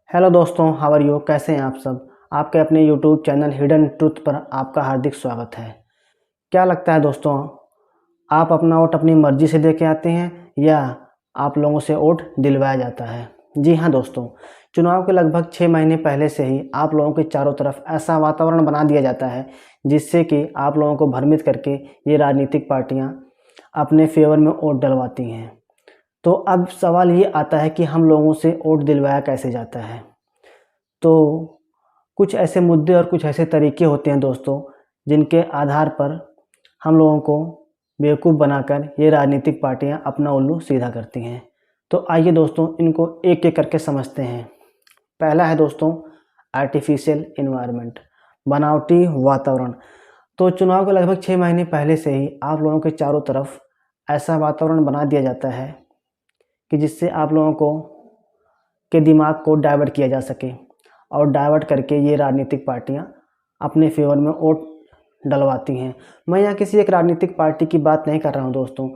Hello दोस्तों, how are you? कैसे हैं आप सब? आपके अपने यूट्यूब चैनल हिडन ट्रुथ पर आपका हार्दिक स्वागत है। क्या लगता है दोस्तों, आप अपना वोट अपनी मर्जी से दे के आते हैं या आप लोगों से वोट दिलवाया जाता है? जी हाँ दोस्तों, चुनाव के लगभग 6 महीने पहले से ही आप लोगों के चारों तरफ ऐसा वातावरण बना दिया जाता है जिससे कि आप लोगों को भ्रमित करके ये राजनीतिक पार्टियाँ अपने फेवर में वोट डलवाती हैं। तो अब सवाल ये आता है कि हम लोगों से वोट दिलवाया कैसे जाता है? तो कुछ ऐसे मुद्दे और कुछ ऐसे तरीके होते हैं दोस्तों, जिनके आधार पर हम लोगों को बेवकूफ़ बनाकर ये राजनीतिक पार्टियां अपना उल्लू सीधा करती हैं। तो आइए दोस्तों, इनको एक एक करके समझते हैं। पहला है दोस्तों, आर्टिफिशियल इन्वायरमेंट, बनावटी वातावरण। तो चुनाव के लगभग 6 महीने पहले से ही आप लोगों के चारों तरफ ऐसा वातावरण बना दिया जाता है कि जिससे आप लोगों को के दिमाग को डाइवर्ट किया जा सके और डाइवर्ट करके ये राजनीतिक पार्टियां अपने फेवर में वोट डलवाती हैं। मैं यहाँ किसी एक राजनीतिक पार्टी की बात नहीं कर रहा हूँ दोस्तों।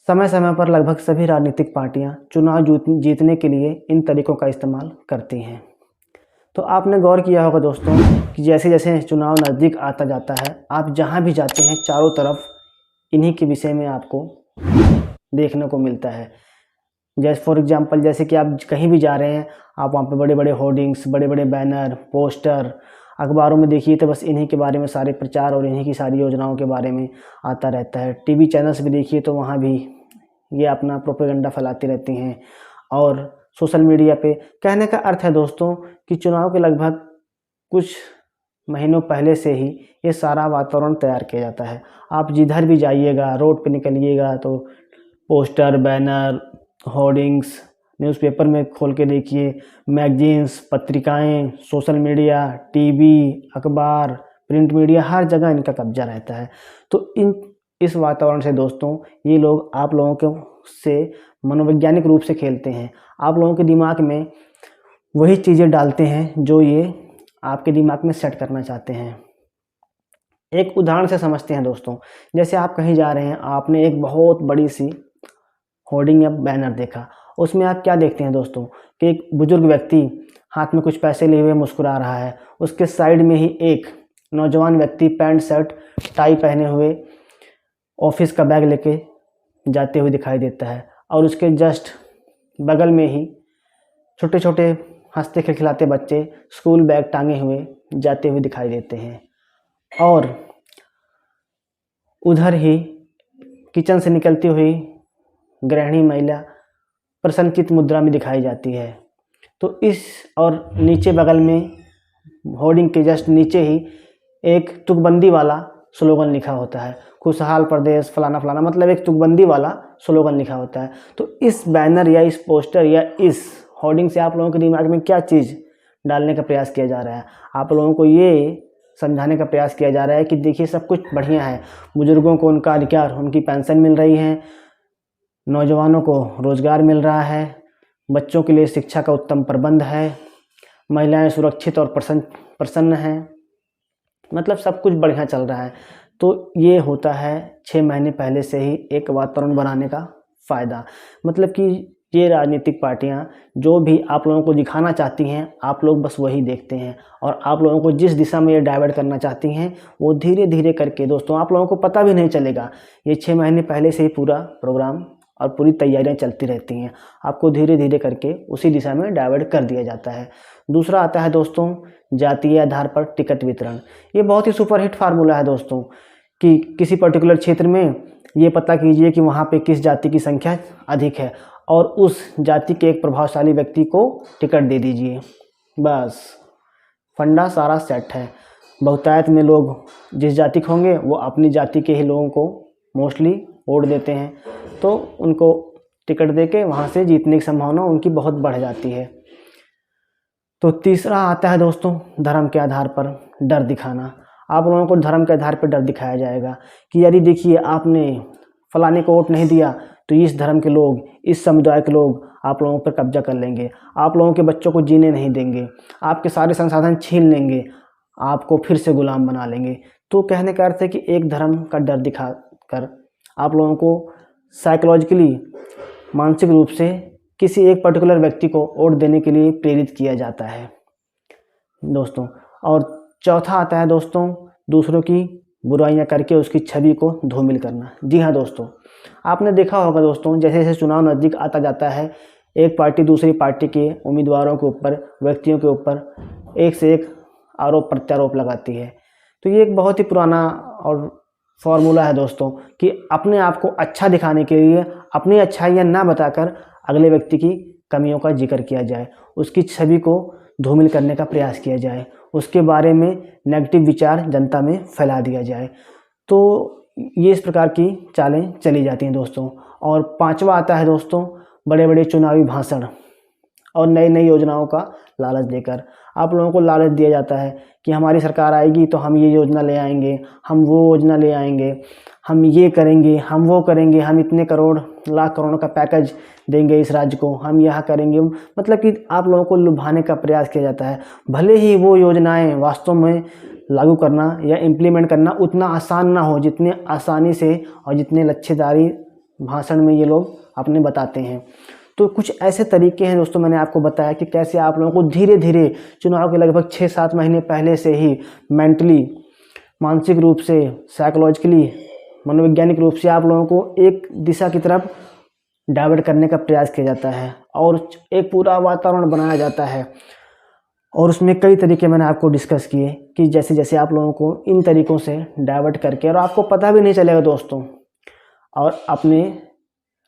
समय समय पर लगभग सभी राजनीतिक पार्टियां चुनाव जीतने के लिए इन तरीक़ों का इस्तेमाल करती हैं। तो आपने गौर किया होगा दोस्तों कि जैसे जैसे चुनाव नज़दीक आता जाता है, आप जहाँ भी जाते हैं चारों तरफ इन्हीं के विषय में आपको देखने को मिलता है। जैसे फॉर एग्जांपल, जैसे कि आप कहीं भी जा रहे हैं, आप वहाँ पे बड़े बड़े होर्डिंग्स, बड़े बड़े बैनर, पोस्टर, अखबारों में देखिए तो बस इन्हीं के बारे में सारे प्रचार और इन्हीं की सारी योजनाओं के बारे में आता रहता है। टीवी चैनल्स भी देखिए तो वहाँ भी ये अपना प्रोपेगेंडा फैलाती रहती हैं। और सोशल मीडिया पे कहने का अर्थ है दोस्तों कि चुनाव के लगभग कुछ महीनों पहले से ही ये सारा वातावरण तैयार किया जाता है। आप जिधर भी जाइएगा, रोड पे निकलिएगा तो पोस्टर, बैनर, होर्डिंग्स, न्यूज़पेपर में खोल के देखिए, मैगजीन्स, पत्रिकाएं, सोशल मीडिया, टीवी, अखबार, प्रिंट मीडिया, हर जगह इनका कब्जा रहता है। तो इस वातावरण से दोस्तों ये लोग आप लोगों के से मनोवैज्ञानिक रूप से खेलते हैं। आप लोगों के दिमाग में वही चीज़ें डालते हैं जो ये आपके दिमाग में सेट करना चाहते हैं। एक उदाहरण से समझते हैं दोस्तों। जैसे आप कहीं जा रहे हैं, आपने एक बहुत बड़ी सी होर्डिंग या बैनर देखा। उसमें आप क्या देखते हैं दोस्तों कि एक बुजुर्ग व्यक्ति हाथ में कुछ पैसे लिए हुए मुस्कुरा रहा है। उसके साइड में ही एक नौजवान व्यक्ति पैंट शर्ट टाई पहने हुए ऑफिस का बैग लेके जाते हुए दिखाई देता है। और उसके जस्ट बगल में ही छोटे छोटे हंसते खिलखिलाते बच्चे स्कूल बैग टांगे हुए जाते हुए दिखाई देते हैं। और उधर ही किचन से निकलती हुई गृहिणी महिला प्रसन्नचित्त मुद्रा में दिखाई जाती है। तो इस और नीचे बगल में होर्डिंग के जस्ट नीचे ही एक तुकबंदी वाला स्लोगन लिखा होता है, खुशहाल प्रदेश फलाना फलाना, मतलब एक तुकबंदी वाला स्लोगन लिखा होता है। तो इस बैनर या इस पोस्टर या इस होर्डिंग से आप लोगों के दिमाग में क्या चीज़ डालने का प्रयास किया जा रहा है? आप लोगों को ये समझाने का प्रयास किया जा रहा है कि देखिए सब कुछ बढ़िया है, बुजुर्गों को उनका अधिकार, उनकी पेंशन मिल रही है, नौजवानों को रोज़गार मिल रहा है, बच्चों के लिए शिक्षा का उत्तम प्रबंध है, महिलाएं सुरक्षित और प्रसन्न हैं, मतलब सब कुछ बढ़िया चल रहा है। तो ये होता है 6 महीने पहले से ही एक वातावरण बनाने का फ़ायदा। मतलब कि ये राजनीतिक पार्टियां जो भी आप लोगों को दिखाना चाहती हैं, आप लोग बस वही देखते हैं और आप लोगों को जिस दिशा में ये डाइवर्ट करना चाहती हैं वो धीरे धीरे करके दोस्तों आप लोगों को पता भी नहीं चलेगा। ये 6 महीने पहले से ही पूरा प्रोग्राम और पूरी तैयारियां चलती रहती हैं। आपको धीरे धीरे करके उसी दिशा में डाइवर्ट कर दिया जाता है। दूसरा आता है दोस्तों, जातीय आधार पर टिकट वितरण। ये बहुत ही सुपरहिट फार्मूला है दोस्तों कि किसी पर्टिकुलर क्षेत्र में ये पता कीजिए कि वहाँ पे किस जाति की संख्या अधिक है और उस जाति के एक प्रभावशाली व्यक्ति को टिकट दे दीजिए। बस फंडा सारा सेट है। बहुतायत में लोग जिस जाति के होंगे वो अपनी जाति के ही लोगों को मोस्टली वोट देते हैं, तो उनको टिकट देके वहाँ से जीतने की संभावना उनकी बहुत बढ़ जाती है। तो तीसरा आता है दोस्तों, धर्म के आधार पर डर दिखाना। आप लोगों को धर्म के आधार पर डर दिखाया जाएगा कि यदि देखिए आपने फलाने को वोट नहीं दिया तो इस धर्म के लोग, इस समुदाय के लोग आप लोगों पर कब्जा कर लेंगे, आप लोगों के बच्चों को जीने नहीं देंगे, आपके सारे संसाधन छीन लेंगे, आपको फिर से गुलाम बना लेंगे। तो कहने का अर्थ है कि एक धर्म का डर दिखा कर आप लोगों को साइकोलॉजिकली, मानसिक रूप से किसी एक पर्टिकुलर व्यक्ति को वोट देने के लिए प्रेरित किया जाता है दोस्तों। और चौथा आता है दोस्तों, दूसरों की बुराइयां करके उसकी छवि को धूमिल करना। जी हाँ दोस्तों, आपने देखा होगा दोस्तों, जैसे जैसे चुनाव नज़दीक आता जाता है, एक पार्टी दूसरी पार्टी के उम्मीदवारों के ऊपर, व्यक्तियों के ऊपर एक से एक आरोप प्रत्यारोप लगाती है। तो ये एक बहुत ही पुराना और फॉर्मूला है दोस्तों कि अपने आप को अच्छा दिखाने के लिए अपनी अच्छाइयाँ ना बताकर अगले व्यक्ति की कमियों का जिक्र किया जाए, उसकी छवि को धूमिल करने का प्रयास किया जाए, उसके बारे में नेगेटिव विचार जनता में फैला दिया जाए। तो ये इस प्रकार की चालें चली जाती हैं दोस्तों। और पांचवा आता है दोस्तों, बड़े बड़े चुनावी भाषण और नई नई योजनाओं का लालच देकर। आप लोगों को लालच दिया जाता है कि हमारी सरकार आएगी तो हम ये योजना ले आएंगे, हम वो योजना ले आएंगे, हम ये करेंगे, हम वो करेंगे, हम इतने करोड़ लाख करोड़ों का पैकेज देंगे इस राज्य को, हम यह करेंगे। मतलब कि आप लोगों को लुभाने का प्रयास किया जाता है। भले ही वो योजनाएं वास्तव में लागू करना या इम्प्लीमेंट करना उतना आसान ना हो जितने आसानी से और जितने लच्छेदारी भाषण में ये लोग अपने बताते हैं। तो कुछ ऐसे तरीके हैं दोस्तों, मैंने आपको बताया कि कैसे आप लोगों को धीरे धीरे चुनाव के लगभग 6-7 महीने पहले से ही मेंटली, मानसिक रूप से, साइकोलॉजिकली, मनोवैज्ञानिक रूप से आप लोगों को एक दिशा की तरफ डाइवर्ट करने का प्रयास किया जाता है और एक पूरा वातावरण बनाया जाता है। और उसमें कई तरीके मैंने आपको डिस्कस किए कि जैसे जैसे आप लोगों को इन तरीक़ों से डाइवर्ट करके, और आपको पता भी नहीं चलेगा दोस्तों, और अपने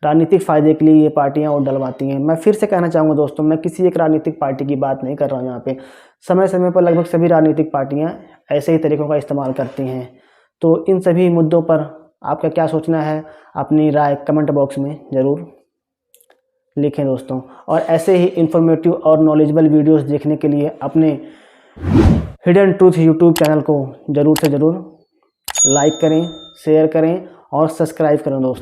राजनीतिक फ़ायदे के लिए ये पार्टियां वोट डलवाती हैं। मैं फिर से कहना चाहूँगा दोस्तों, मैं किसी एक राजनीतिक पार्टी की बात नहीं कर रहा हूँ यहाँ पे। समय समय पर लगभग सभी राजनीतिक पार्टियां ऐसे ही तरीक़ों का इस्तेमाल करती हैं। तो इन सभी मुद्दों पर आपका क्या सोचना है, अपनी राय कमेंट बॉक्स में ज़रूर लिखें दोस्तों। और ऐसे ही इन्फॉर्मेटिव और नॉलेजेबल वीडियोस देखने के लिए अपने हिडन ट्रूथ यूट्यूब चैनल को ज़रूर से ज़रूर लाइक करें, शेयर करें और सब्सक्राइब करें दोस्तों।